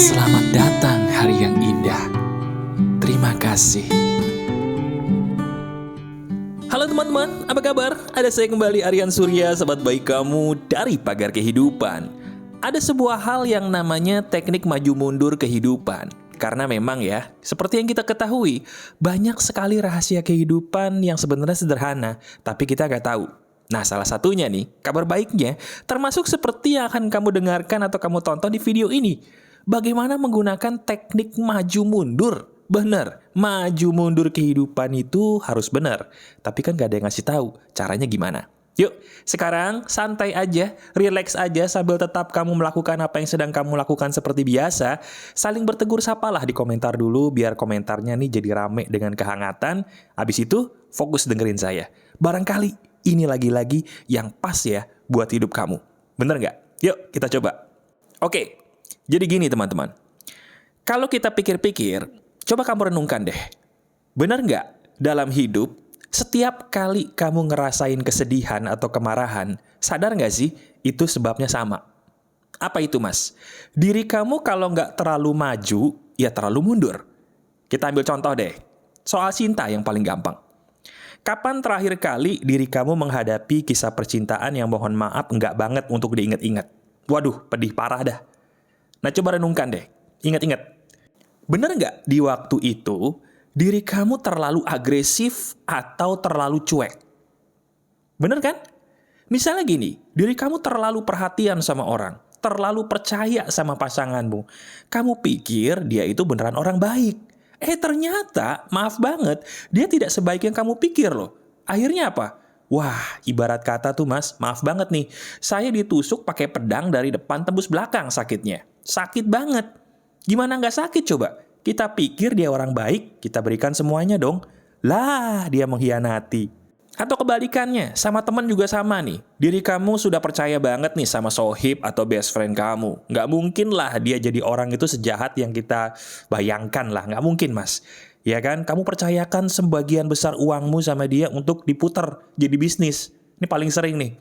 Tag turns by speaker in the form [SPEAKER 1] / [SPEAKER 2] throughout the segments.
[SPEAKER 1] Selamat datang hari yang indah. Terima kasih. Halo teman-teman, apa kabar? Ada saya kembali, Aryan Surya, sahabat baik kamu dari Pagar Kehidupan. Ada sebuah hal yang namanya teknik maju mundur kehidupan. Karena memang ya, seperti yang kita ketahui, banyak sekali rahasia kehidupan yang sebenarnya sederhana, tapi kita nggak tahu. Nah, salah satunya nih, kabar baiknya, termasuk seperti yang akan kamu dengarkan atau kamu tonton di video ini. Bagaimana menggunakan teknik maju mundur? Benar, maju mundur kehidupan itu harus benar. Tapi kan gak ada yang ngasih tahu caranya gimana. Yuk, sekarang santai aja, relax aja sambil tetap kamu melakukan apa yang sedang kamu lakukan seperti biasa. Saling bertegur sapalah di komentar dulu biar komentarnya nih jadi rame dengan kehangatan. Habis itu, fokus dengerin saya. Barangkali ini lagi-lagi yang pas ya buat hidup kamu. Bener nggak? Yuk, kita coba. Oke. Jadi gini teman-teman, kalau kita pikir-pikir, coba kamu renungkan deh. Benar nggak dalam hidup, setiap kali kamu ngerasain kesedihan atau kemarahan, sadar nggak sih itu sebabnya sama? Apa itu mas? Diri kamu kalau nggak terlalu maju, ya terlalu mundur. Kita ambil contoh deh, soal cinta yang paling gampang. Kapan terakhir kali diri kamu menghadapi kisah percintaan yang mohon maaf nggak banget untuk diingat-ingat? Waduh, pedih parah dah. Nah, coba renungkan deh. Ingat-ingat. Bener nggak di waktu itu, diri kamu terlalu agresif atau terlalu cuek? Bener kan? Misalnya gini, diri kamu terlalu perhatian sama orang, terlalu percaya sama pasanganmu. Kamu pikir dia itu beneran orang baik. Ternyata, maaf banget, dia tidak sebaik yang kamu pikir loh. Akhirnya apa? Wah, ibarat kata tuh mas, maaf banget nih, saya ditusuk pakai pedang dari depan tembus belakang sakitnya. Sakit banget. Gimana nggak sakit coba? Kita pikir dia orang baik, kita berikan semuanya dong. Lah, dia mengkhianati. Atau kebalikannya, sama teman juga sama nih. Diri kamu sudah percaya banget nih sama sohib atau best friend kamu. Nggak mungkin lah dia jadi orang itu sejahat yang kita bayangkan lah. Nggak mungkin mas. Ya kan, kamu percayakan sebagian besar uangmu sama dia untuk diputar jadi bisnis. Ini paling sering nih.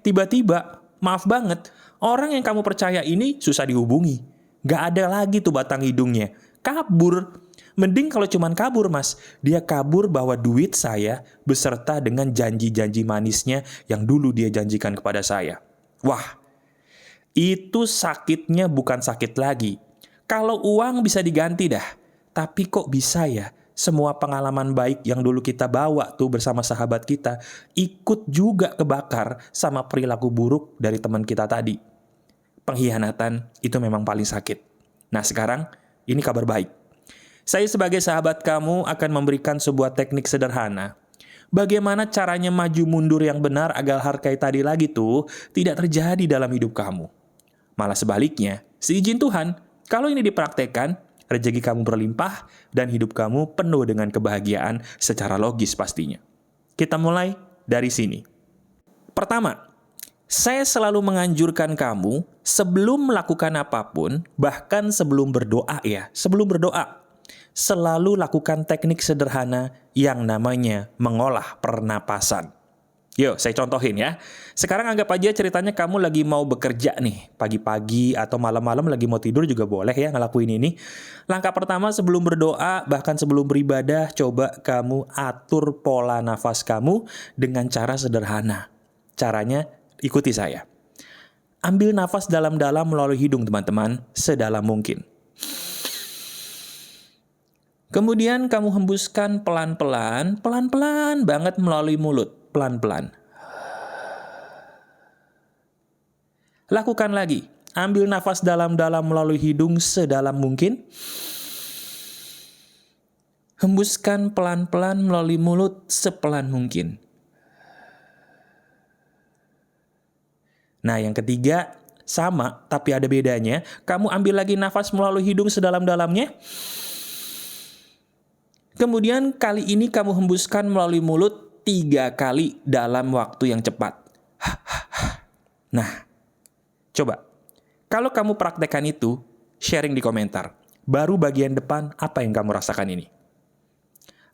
[SPEAKER 1] Tiba-tiba, maaf banget, orang yang kamu percaya ini susah dihubungi. Gak ada lagi tuh batang hidungnya. Kabur. Mending kalau cuman kabur mas. Dia kabur bawa duit saya beserta dengan janji-janji manisnya yang dulu dia janjikan kepada saya. Wah, itu sakitnya bukan sakit lagi. Kalau uang bisa diganti dah. Tapi kok bisa ya, semua pengalaman baik yang dulu kita bawa tuh bersama sahabat kita, ikut juga kebakar sama perilaku buruk dari teman kita tadi. Pengkhianatan itu memang paling sakit. Nah sekarang, ini kabar baik. Saya sebagai sahabat kamu akan memberikan sebuah teknik sederhana. Bagaimana caranya maju mundur yang benar agar hal kayak tadi lagi tuh tidak terjadi dalam hidup kamu. Malah sebaliknya, seizin Tuhan, kalau ini dipraktekkan, rezeki kamu berlimpah, dan hidup kamu penuh dengan kebahagiaan secara logis pastinya. Kita mulai dari sini. Pertama, saya selalu menganjurkan kamu sebelum melakukan apapun, bahkan sebelum berdoa ya, selalu lakukan teknik sederhana yang namanya mengolah pernapasan. Yuk, saya contohin ya. Sekarang anggap aja ceritanya kamu lagi mau bekerja nih. Pagi-pagi atau malam-malam lagi mau tidur juga boleh ya ngelakuin ini. Langkah pertama sebelum berdoa, bahkan sebelum beribadah, coba kamu atur pola nafas kamu dengan cara sederhana. Caranya, ikuti saya. Ambil nafas dalam-dalam melalui hidung teman-teman, sedalam mungkin. Kemudian kamu hembuskan pelan-pelan banget melalui mulut. Pelan-pelan. Lakukan lagi. Ambil nafas dalam-dalam melalui hidung sedalam mungkin. Hembuskan pelan-pelan melalui mulut sepelan mungkin. Nah, yang ketiga sama, tapi ada bedanya. Kamu ambil lagi nafas melalui hidung sedalam-dalamnya. Kemudian kali ini kamu hembuskan melalui mulut 3 kali dalam waktu yang cepat. Nah, coba. Kalau kamu praktekkan itu, sharing di komentar. Baru bagian depan, apa yang kamu rasakan ini?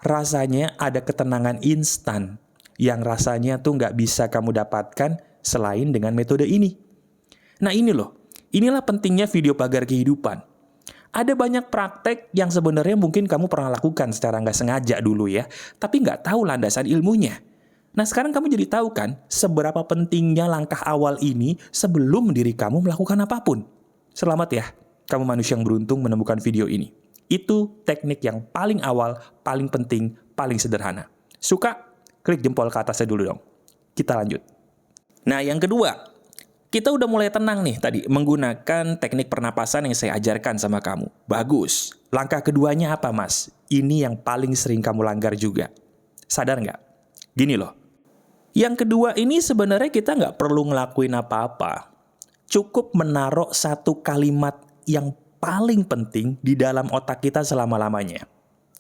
[SPEAKER 1] Rasanya ada ketenangan instan yang rasanya tuh nggak bisa kamu dapatkan selain dengan metode ini. Nah ini loh, inilah pentingnya video pagar kehidupan. Ada banyak praktek yang sebenarnya mungkin kamu pernah lakukan secara nggak sengaja dulu ya, tapi nggak tahu landasan ilmunya. Nah sekarang kamu jadi tahu kan seberapa pentingnya langkah awal ini sebelum diri kamu melakukan apapun. Selamat ya, kamu manusia yang beruntung menemukan video ini. Itu teknik yang paling awal, paling penting, paling sederhana. Suka? Klik jempol ke atasnya dulu dong. Kita lanjut. Nah yang kedua, kita udah mulai tenang nih tadi menggunakan teknik pernapasan yang saya ajarkan sama kamu. Bagus. Langkah keduanya apa mas? Ini yang paling sering kamu langgar juga. Sadar nggak? Gini loh. Yang kedua ini sebenarnya kita nggak perlu ngelakuin apa-apa. Cukup menaruh satu kalimat yang paling penting di dalam otak kita selama-lamanya.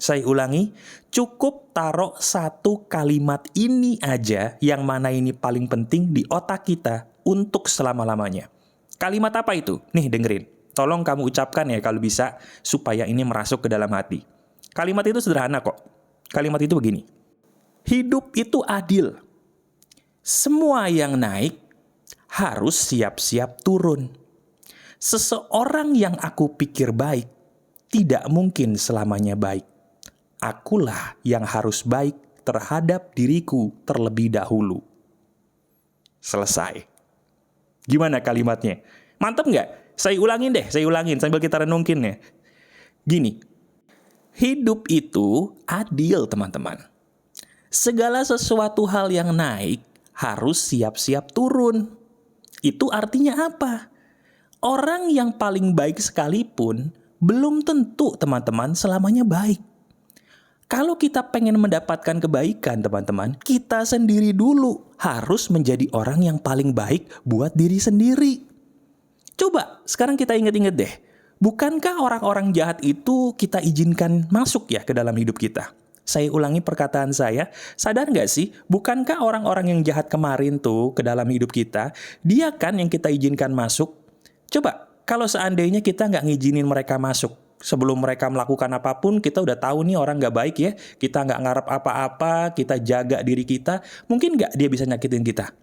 [SPEAKER 1] Saya ulangi, cukup taruh satu kalimat ini aja yang mana ini paling penting di otak kita untuk selama-lamanya. Kalimat apa itu? Nih dengerin. Tolong kamu ucapkan ya kalau bisa supaya ini merasuk ke dalam hati. Kalimat itu sederhana kok. Kalimat itu begini. Hidup itu adil. Semua yang naik harus siap-siap turun. Seseorang yang aku pikir baik tidak mungkin selamanya baik. Akulah yang harus baik terhadap diriku terlebih dahulu. Selesai. Gimana kalimatnya? Mantap nggak? Saya ulangin sambil kita renungin ya. Gini, hidup itu adil teman-teman. Segala sesuatu hal yang naik harus siap-siap turun. Itu artinya apa? Orang yang paling baik sekalipun belum tentu teman-teman selamanya baik. Kalau kita pengen mendapatkan kebaikan teman-teman, kita sendiri dulu harus menjadi orang yang paling baik buat diri sendiri. Coba sekarang kita ingat-ingat deh, bukankah orang-orang jahat itu kita izinkan masuk ya ke dalam hidup kita? Saya ulangi perkataan saya, sadar nggak sih, bukankah orang-orang yang jahat kemarin tuh ke dalam hidup kita, dia kan yang kita izinkan masuk? Coba, kalau seandainya kita nggak ngizinin mereka masuk, sebelum mereka melakukan apapun, kita udah tahu nih orang nggak baik ya, kita nggak ngarep apa-apa, kita jaga diri kita, mungkin nggak dia bisa nyakitin kita?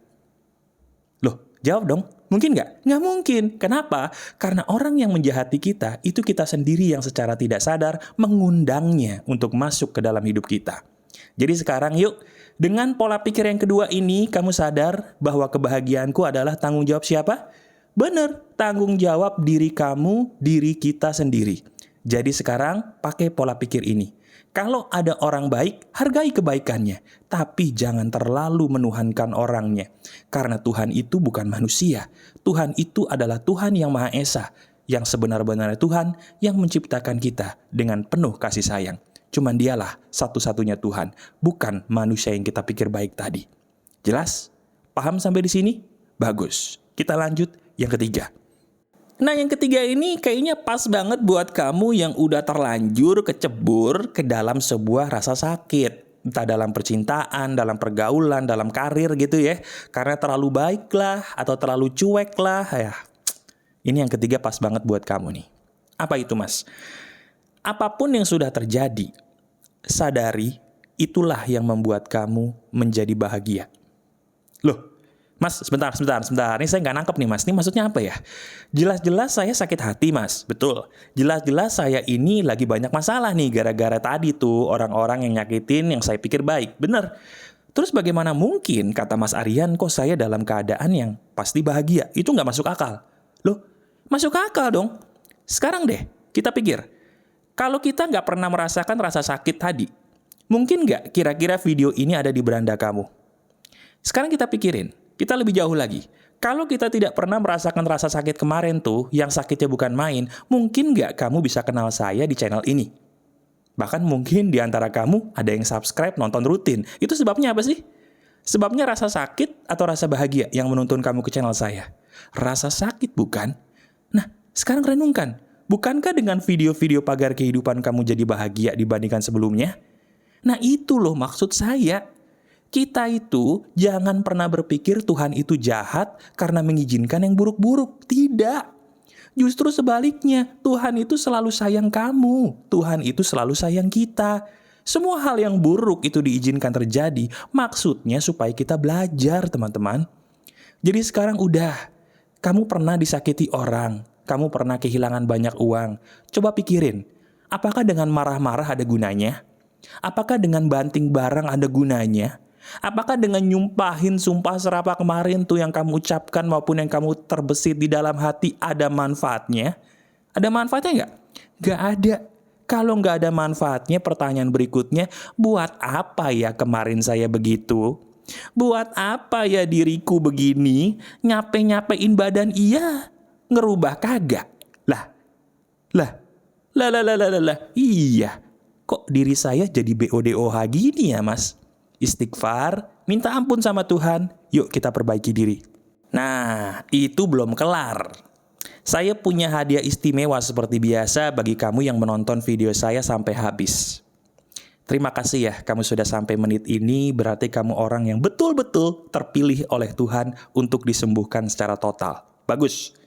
[SPEAKER 1] Loh, jawab dong, mungkin nggak? Nggak mungkin. Kenapa? Karena orang yang menjahati kita, itu kita sendiri yang secara tidak sadar mengundangnya untuk masuk ke dalam hidup kita. Jadi sekarang yuk, dengan pola pikir yang kedua ini, kamu sadar bahwa kebahagiaanku adalah tanggung jawab siapa? Bener, tanggung jawab diri kamu, diri kita sendiri. Jadi sekarang pakai pola pikir ini. Kalau ada orang baik, hargai kebaikannya. Tapi jangan terlalu menuhankan orangnya. Karena Tuhan itu bukan manusia. Tuhan itu adalah Tuhan yang Maha Esa. Yang sebenar-benarnya Tuhan yang menciptakan kita dengan penuh kasih sayang. Cuman dialah satu-satunya Tuhan. Bukan manusia yang kita pikir baik tadi. Jelas? Paham sampai di sini? Bagus. Kita lanjut yang ketiga. Nah yang ketiga ini kayaknya pas banget buat kamu yang udah terlanjur kecebur ke dalam sebuah rasa sakit. Entah dalam percintaan, dalam pergaulan, dalam karir gitu ya. Karena terlalu baik lah atau terlalu cuek lah. Ya. Ini yang ketiga pas banget buat kamu nih. Apa itu mas? Apapun yang sudah terjadi, sadari itulah yang membuat kamu menjadi bahagia. Loh? Mas, sebentar. Ini saya nggak nangkep nih mas. Ini maksudnya apa ya? Jelas-jelas saya sakit hati mas. Betul. Jelas-jelas saya ini lagi banyak masalah nih. Gara-gara tadi tuh orang-orang yang nyakitin yang saya pikir baik. Bener. Terus bagaimana mungkin, kata Mas Aryan, kok saya dalam keadaan yang pasti bahagia? Itu nggak masuk akal. Loh, masuk akal dong. Sekarang deh, kita pikir. Kalau kita nggak pernah merasakan rasa sakit tadi, mungkin nggak kira-kira video ini ada di beranda kamu? Sekarang kita pikirin. Kita lebih jauh lagi. Kalau kita tidak pernah merasakan rasa sakit kemarin tuh, yang sakitnya bukan main, mungkin nggak kamu bisa kenal saya di channel ini? Bahkan mungkin di antara kamu ada yang subscribe, nonton rutin. Itu sebabnya apa sih? Sebabnya rasa sakit atau rasa bahagia yang menuntun kamu ke channel saya? Rasa sakit bukan? Nah, sekarang renungkan. Bukankah dengan video-video pagar kehidupan kamu jadi bahagia dibandingkan sebelumnya? Nah itu loh maksud saya. Kita itu jangan pernah berpikir Tuhan itu jahat karena mengizinkan yang buruk-buruk. Tidak. Justru sebaliknya, Tuhan itu selalu sayang kamu. Tuhan itu selalu sayang kita. Semua hal yang buruk itu diizinkan terjadi, maksudnya supaya kita belajar, teman-teman. Jadi sekarang udah, kamu pernah disakiti orang. kamu pernah kehilangan banyak uang. Coba pikirin, apakah dengan marah-marah ada gunanya? Apakah dengan banting barang ada gunanya? Apakah dengan nyumpahin sumpah serapah kemarin tuh yang kamu ucapkan maupun yang kamu terbesit di dalam hati ada manfaatnya? Ada manfaatnya nggak? Nggak ada. Kalau nggak ada manfaatnya, pertanyaan berikutnya, buat apa ya kemarin saya begitu? Buat apa ya diriku begini? Nyape-nyapein badan iya, ngerubah kagak? Lah, iya. Kok diri saya jadi BODOH gini ya mas? Istighfar, minta ampun sama Tuhan, yuk kita perbaiki diri. Nah, itu belum kelar. Saya punya hadiah istimewa seperti biasa bagi kamu yang menonton video saya sampai habis. Terima kasih ya, kamu sudah sampai menit ini, berarti kamu orang yang betul-betul terpilih oleh Tuhan untuk disembuhkan secara total. Bagus.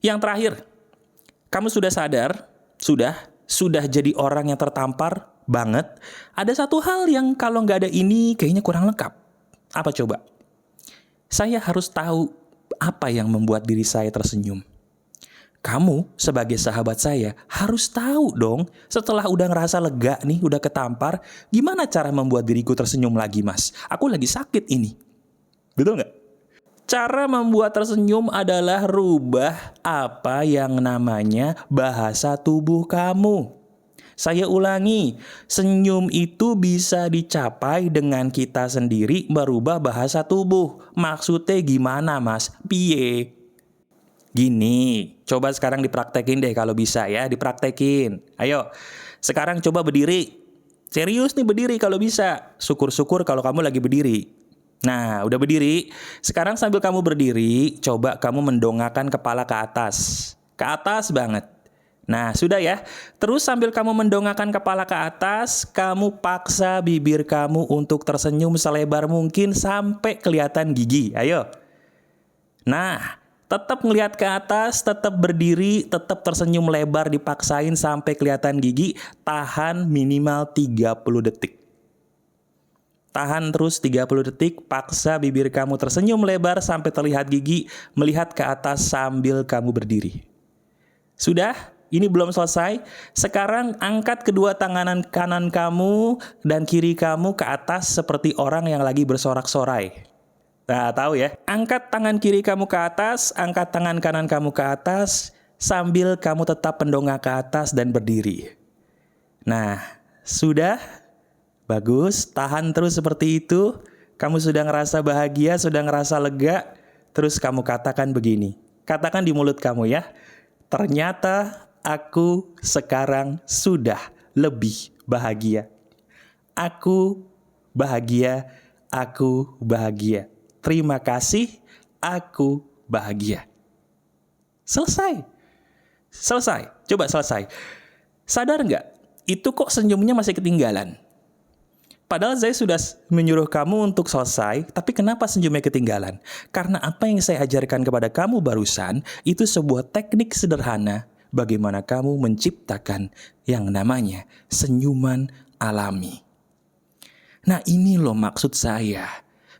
[SPEAKER 1] Yang terakhir, kamu sudah sadar, sudah jadi orang yang tertampar banget. Ada satu hal yang kalau nggak ada ini kayaknya kurang lengkap. Apa coba? Saya harus tahu apa yang membuat diri saya tersenyum. Kamu sebagai sahabat saya harus tahu dong, setelah udah ngerasa lega nih, udah ketampar, gimana cara membuat diriku tersenyum lagi mas? Aku lagi sakit ini. Betul nggak? Cara membuat tersenyum adalah rubah apa yang namanya bahasa tubuh kamu. Saya ulangi, senyum itu bisa dicapai dengan kita sendiri merubah bahasa tubuh. Maksudnya gimana mas? Piye? Gini, coba sekarang dipraktekin deh kalau bisa ya, dipraktekin. Ayo, sekarang coba berdiri. Serius nih berdiri kalau bisa. Syukur-syukur kalau kamu lagi berdiri. Nah, udah berdiri. Sekarang sambil kamu berdiri, coba kamu mendongakkan kepala ke atas. Ke atas banget. Nah, sudah ya. Terus sambil kamu mendongakkan kepala ke atas, kamu paksa bibir kamu untuk tersenyum selebar mungkin sampai kelihatan gigi. Ayo. Nah, tetap ngelihat ke atas, tetap berdiri, tetap tersenyum lebar dipaksain sampai kelihatan gigi, tahan minimal 30 detik. Tahan terus 30 detik, paksa bibir kamu tersenyum lebar sampai terlihat gigi, melihat ke atas sambil kamu berdiri. Sudah? Ini belum selesai. Sekarang angkat kedua tangan kanan kamu dan kiri kamu ke atas seperti orang yang lagi bersorak-sorai. Nah, tahu ya? Angkat tangan kiri kamu ke atas, angkat tangan kanan kamu ke atas, sambil kamu tetap mendongak ke atas dan berdiri. Nah, sudah? Bagus, tahan terus seperti itu. Kamu sudah ngerasa bahagia, sudah ngerasa lega. Terus kamu katakan begini. Katakan di mulut kamu ya. Ternyata aku sekarang sudah lebih bahagia. Aku bahagia, aku bahagia. Terima kasih, aku bahagia. Selesai. Coba selesai. Sadar nggak? Itu kok senyumnya masih ketinggalan? Padahal saya sudah menyuruh kamu untuk selesai, tapi kenapa senyumnya ketinggalan? Karena apa yang saya ajarkan kepada kamu barusan, itu sebuah teknik sederhana bagaimana kamu menciptakan yang namanya senyuman alami. Nah ini loh maksud saya.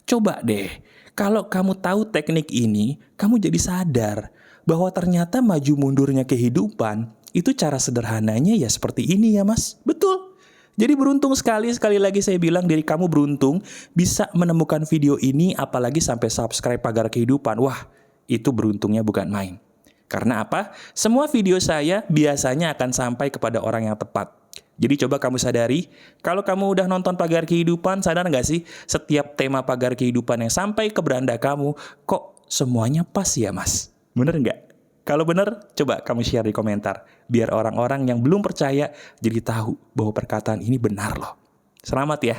[SPEAKER 1] Coba deh, kalau kamu tahu teknik ini, kamu jadi sadar bahwa ternyata maju mundurnya kehidupan, itu cara sederhananya ya seperti ini ya mas. Betul. Jadi beruntung sekali lagi saya bilang diri kamu beruntung bisa menemukan video ini apalagi sampai subscribe Pagar Kehidupan. Wah, itu beruntungnya bukan main. Karena apa? Semua video saya biasanya akan sampai kepada orang yang tepat. Jadi coba kamu sadari, kalau kamu udah nonton Pagar Kehidupan, sadar nggak sih setiap tema Pagar Kehidupan yang sampai ke beranda kamu, kok semuanya pas ya mas? Bener nggak? Kalau bener, coba kamu share di komentar. Biar orang-orang yang belum percaya jadi tahu bahwa perkataan ini benar loh. Selamat ya,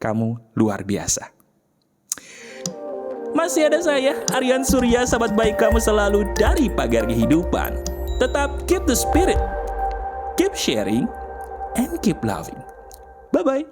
[SPEAKER 1] kamu luar biasa. Masih ada saya, Aryan Surya, sahabat baik kamu selalu dari Pagar Kehidupan. Tetap keep the spirit, keep sharing, and keep loving. Bye-bye.